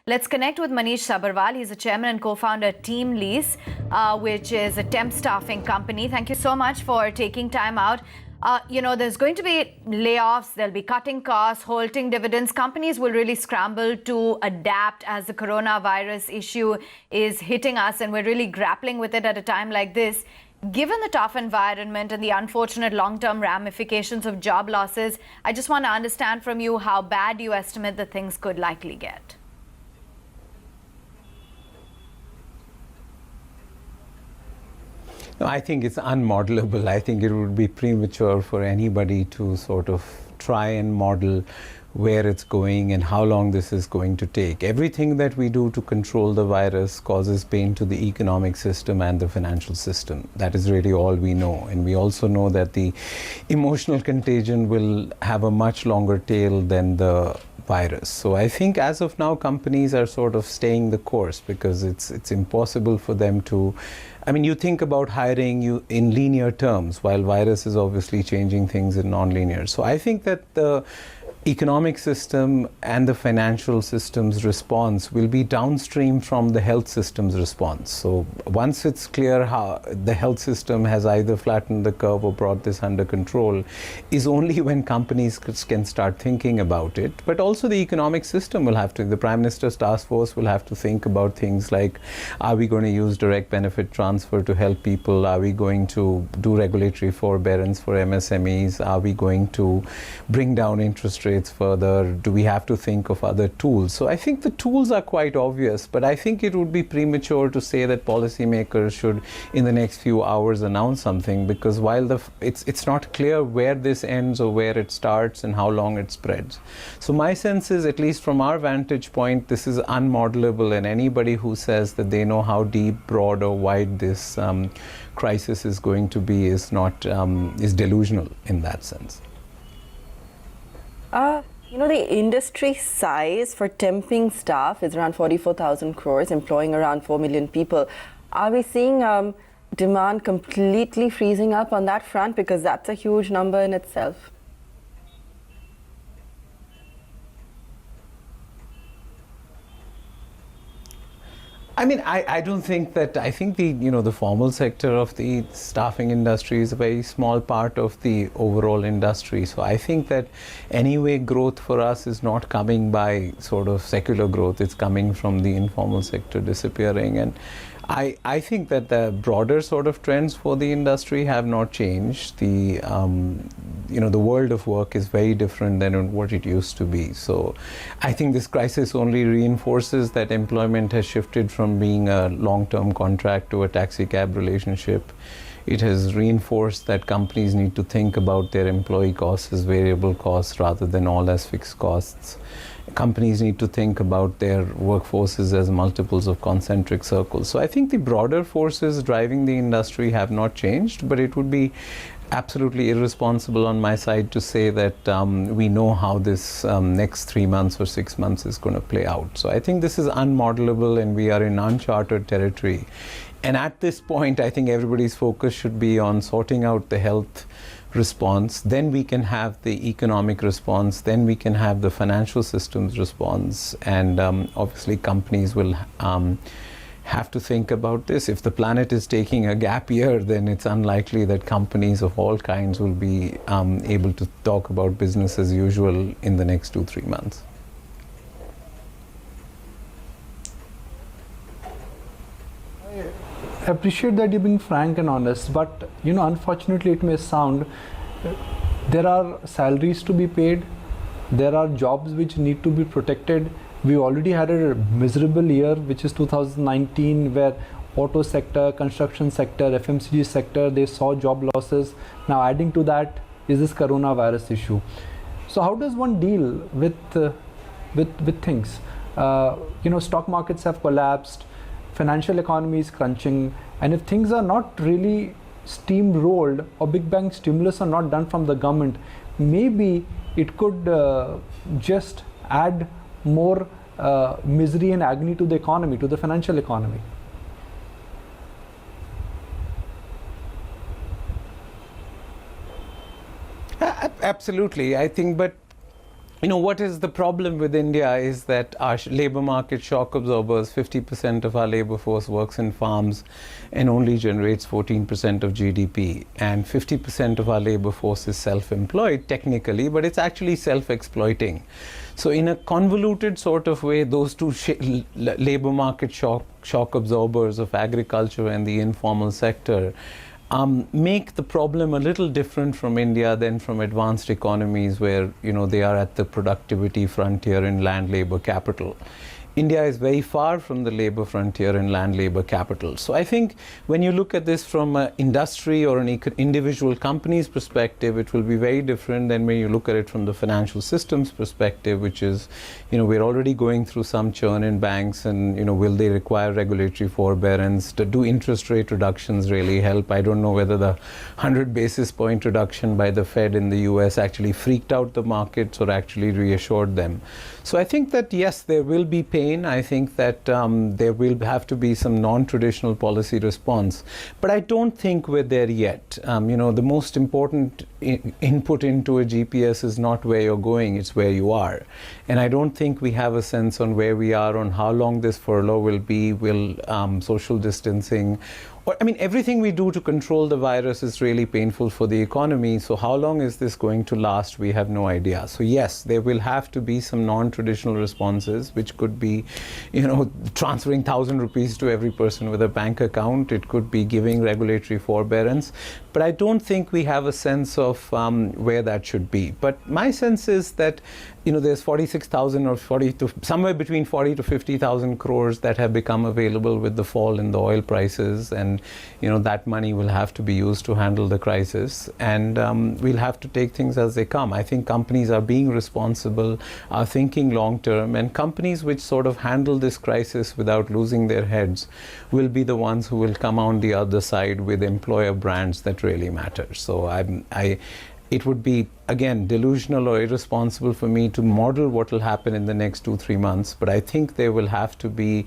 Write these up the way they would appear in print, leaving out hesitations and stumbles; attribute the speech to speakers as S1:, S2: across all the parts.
S1: Let's connect with Manish Sabharwal. He's the chairman and co-founder of TeamLease, which is a temp staffing company. Thank you so much for taking time out. There's going to be layoffs, there'll be cutting costs, halting dividends. Companies will really scramble to adapt as the coronavirus issue is hitting us, and we're really grappling with it at a time like this. Given the tough environment and the unfortunate long-term ramifications of job losses, I just want to understand from you how bad you estimate that things could likely get.
S2: No, I think it's unmodelable. I think it would be premature for anybody to sort of try and model where it's going and how long this is going to take. Everything that we do to control the virus causes pain to the economic system and the financial system. That is really all we know. And we also know that the emotional contagion will have a much longer tail than the virus. So I think as of now, companies are sort of staying the course because it's impossible for them to, you think about hiring you in linear terms, while virus is obviously changing things in non-linear. So I think that the economic system and the financial system's response will be downstream from the health system's response. So once it's clear how the health system has either flattened the curve or brought this under control, is only when companies can start thinking about it. But also the economic system will have to, the Prime Minister's task force will have to think about things like, are we going to use direct benefit transfer to help people? Are we going to do regulatory forbearance for MSMEs? Are we going to bring down interest rates further? Do we have to think of other tools? So I think the tools are quite obvious, but I think it would be premature to say that policymakers should in the next few hours announce something, because while it's not clear where this ends or where it starts and how long it spreads. So my sense is, at least from our vantage point, this is unmodelable, and anybody who says that they know how deep, broad or wide this crisis is going to be is delusional in that sense.
S3: The industry size for temping staff is around 44,000 crores, employing around 4 million people. Are we seeing demand completely freezing up on that front? Because that's a huge number in itself.
S2: I don't think that, I think the formal sector of the staffing industry is a very small part of the overall industry. So I think that anyway, growth for us is not coming by sort of secular growth. It's coming from the informal sector disappearing. And I think that the broader sort of trends for the industry have not changed. The world of work is very different than what it used to be. So I think this crisis only reinforces that employment has shifted from being a long-term contract to a taxi cab relationship. It has reinforced that companies need to think about their employee costs as variable costs rather than all as fixed costs. Companies need to think about their workforces as multiples of concentric circles. So I think the broader forces driving the industry have not changed, but it would be absolutely irresponsible on my side to say that we know how this next 3 months or 6 months is going to play out. So I think this is unmodelable and we are in uncharted territory. And at this point, I think everybody's focus should be on sorting out the health response. Then we can have the economic response. Then we can have the financial system's response. And obviously, companies will have to think about this. If the planet is taking a gap year, then it's unlikely that companies of all kinds will be able to talk about business as usual in the next 2-3 months.
S4: I appreciate that you're being frank and honest, but unfortunately it may sound, there are salaries to be paid, there are jobs which need to be protected. We already had a miserable year, which is 2019, where auto sector, construction sector, FMCG sector, they saw job losses. Now adding to that is this coronavirus issue. So how does one deal with things? Stock markets have collapsed, financial economy is crunching, and if things are not really steamrolled or big bang stimulus are not done from the government, maybe it could just add more misery and agony to the economy, to the financial economy.
S2: Absolutely, I think, but what is the problem with India is that our labor market shock absorbers, 50% of our labor force works in farms and only generates 14% of GDP. And 50% of our labor force is self-employed technically, but it's actually self-exploiting. So in a convoluted sort of way, those two labor market shock absorbers of agriculture and the informal sector make the problem a little different from India than from advanced economies where they are at the productivity frontier in land labor capital. India is very far from the labor frontier in land labor capital. So I think when you look at this from an industry or an individual company's perspective, it will be very different than when you look at it from the financial systems perspective, which is, we're already going through some churn in banks and, will they require regulatory forbearance? Do interest rate reductions really help? I don't know whether the 100 basis point reduction by the Fed in the US actually freaked out the markets or actually reassured them. So I think that, yes, there will be pain. I think that there will have to be some non-traditional policy response. But I don't think we're there yet. The most important input into a GPS is not where you're going, it's where you are. And I don't think we have a sense on where we are, on how long this furlough will be, will social distancing, everything we do to control the virus is really painful for the economy. So how long is this going to last? We have no idea. So yes, there will have to be some non-traditional responses, which could be, transferring 1,000 rupees to every person with a bank account. It could be giving regulatory forbearance. But I don't think we have a sense of where that should be. But my sense is that there's 46,000 or somewhere between 40 to 50,000 crores that have become available with the fall in the oil prices, and that money will have to be used to handle the crisis, and we'll have to take things as they come. I think companies are being responsible, are thinking long term, and companies which sort of handle this crisis without losing their heads will be the ones who will come on the other side with employer brands that really matter. So it would be, again, delusional or irresponsible for me to model what will happen in the next 2-3 months, but I think there will have to be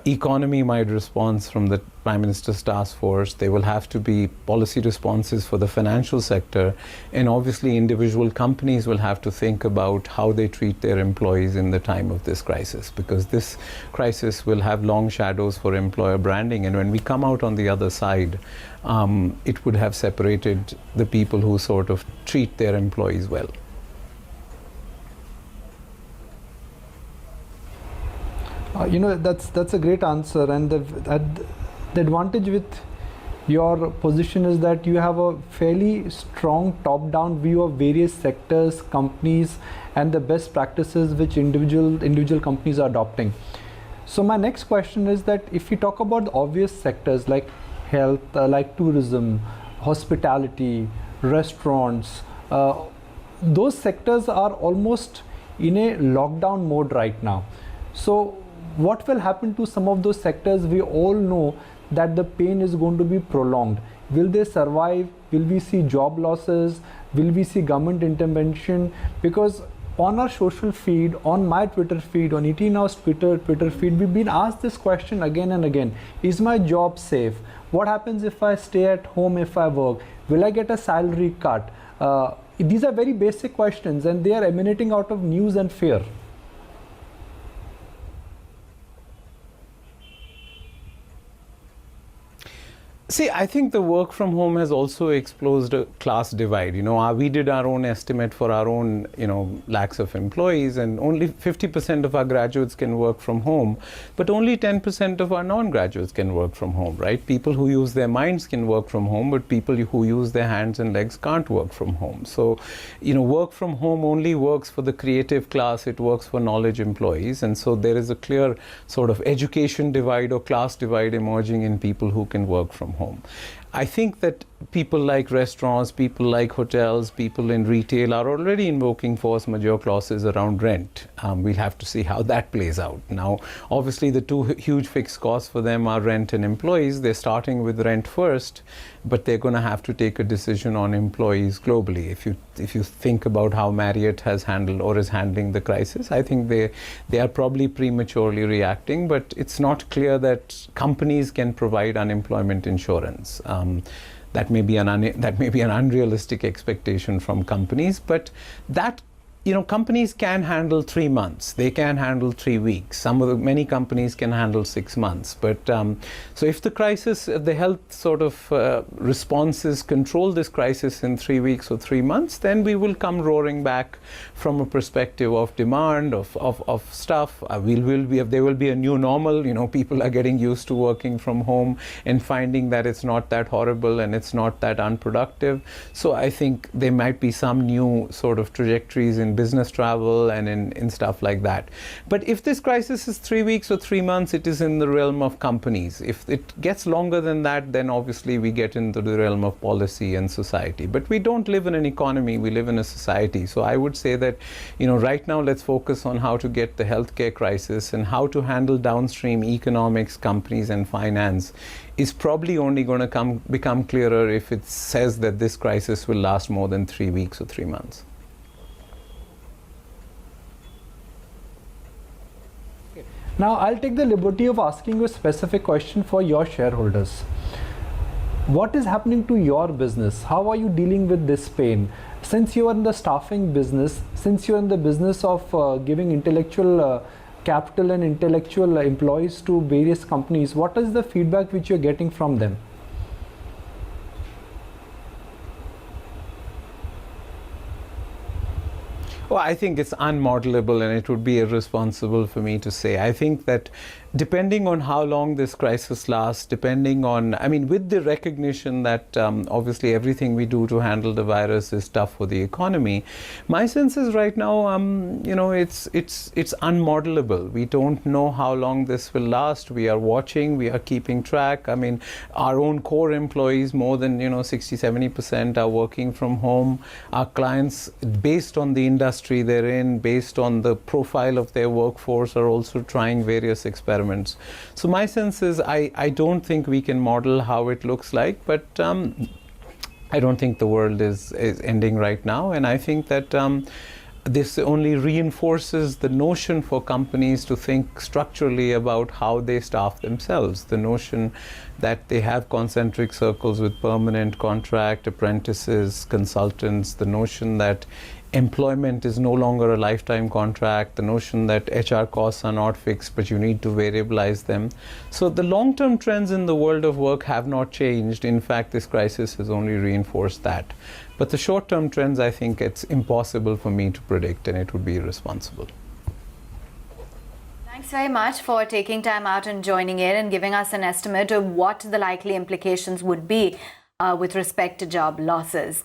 S2: economy-wide response from the Prime Minister's task force. There will have to be policy responses for the financial sector, and obviously individual companies will have to think about how they treat their employees in the time of this crisis, because this crisis will have long shadows for employer branding, and when we come out on the other side, it would have separated the people who sort of treat their employees well.
S4: That's a great answer, and the advantage with your position is that you have a fairly strong top-down view of various sectors, companies, and the best practices which individual companies are adopting. So my next question is that if we talk about the obvious sectors like health, like tourism, hospitality, restaurants, those sectors are almost in a lockdown mode right now. So what will happen to some of those sectors? We all know that the pain is going to be prolonged. Will they survive? Will we see job losses? Will we see government intervention? Because on our social feed, on my Twitter feed, on ET Now's Twitter feed, we've been asked this question again and again. Is my job safe? What happens if I stay at home if I work? Will I get a salary cut? These are very basic questions, and they are emanating out of news and fear.
S2: See, I think the work from home has also exposed a class divide. We did our own estimate for our own, lakhs of employees, and only 50% of our graduates can work from home, but only 10% of our non-graduates can work from home, right? People who use their minds can work from home, but people who use their hands and legs can't work from home. So, work from home only works for the creative class, it works for knowledge employees, and so there is a clear sort of education divide or class divide emerging in people who can work from home. I think that people like restaurants, people like hotels, people in retail are already invoking force majeure clauses around rent. We'll have to see how that plays out. Now, obviously, the two huge fixed costs for them are rent and employees. They're starting with rent first, but they're going to have to take a decision on employees globally. If you think about how Marriott has handled or is handling the crisis, I think they are probably prematurely reacting, but it's not clear that companies can provide unemployment insurance. That may be an unrealistic expectation from companies, but that companies can handle 3 months. They can handle 3 weeks. Many companies can handle 6 months. But so if the crisis, the health sort of responses control this crisis in 3 weeks or 3 months, then we will come roaring back from a perspective of demand, of stuff. There will be a new normal. People are getting used to working from home and finding that it's not that horrible and it's not that unproductive. So I think there might be some new sort of trajectories in business travel and in stuff like that. But if this crisis is 3 weeks or 3 months, it is in the realm of companies. If it gets longer than that, then obviously we get into the realm of policy and society. But we don't live in an economy, we live in a society. So I would say that, right now let's focus on how to get the healthcare crisis and how to handle downstream economics, companies and finance is probably only going to become clearer if it says that this crisis will last more than 3 weeks or 3 months.
S4: Now, I'll take the liberty of asking you a specific question for your shareholders. What is happening to your business? How are you dealing with this pain? Since you are in the staffing business, since you are in the business of giving intellectual capital and intellectual employees to various companies, what is the feedback which you're getting from them?
S2: Well, I think it's unmodelable and it would be irresponsible for me to say. I think that depending on how long this crisis lasts, with the recognition that obviously everything we do to handle the virus is tough for the economy, my sense is right now, it's unmodelable. We don't know how long this will last. We are watching, we are keeping track. Our own core employees, more than 60-70% are working from home. Our clients, based on the industry they're in, based on the profile of their workforce, are also trying various experiments. So my sense is I don't think we can model how it looks like, but I don't think the world is ending right now. And I think that this only reinforces the notion for companies to think structurally about how they staff themselves. The notion that they have concentric circles with permanent contract, apprentices, consultants, the notion that employment is no longer a lifetime contract, the notion that HR costs are not fixed, but you need to variabilize them. So the long-term trends in the world of work have not changed. In fact, this crisis has only reinforced that. But the short-term trends, I think it's impossible for me to predict, and it would be irresponsible.
S1: Thanks very much for taking time out and joining in and giving us an estimate of what the likely implications would be with respect to job losses.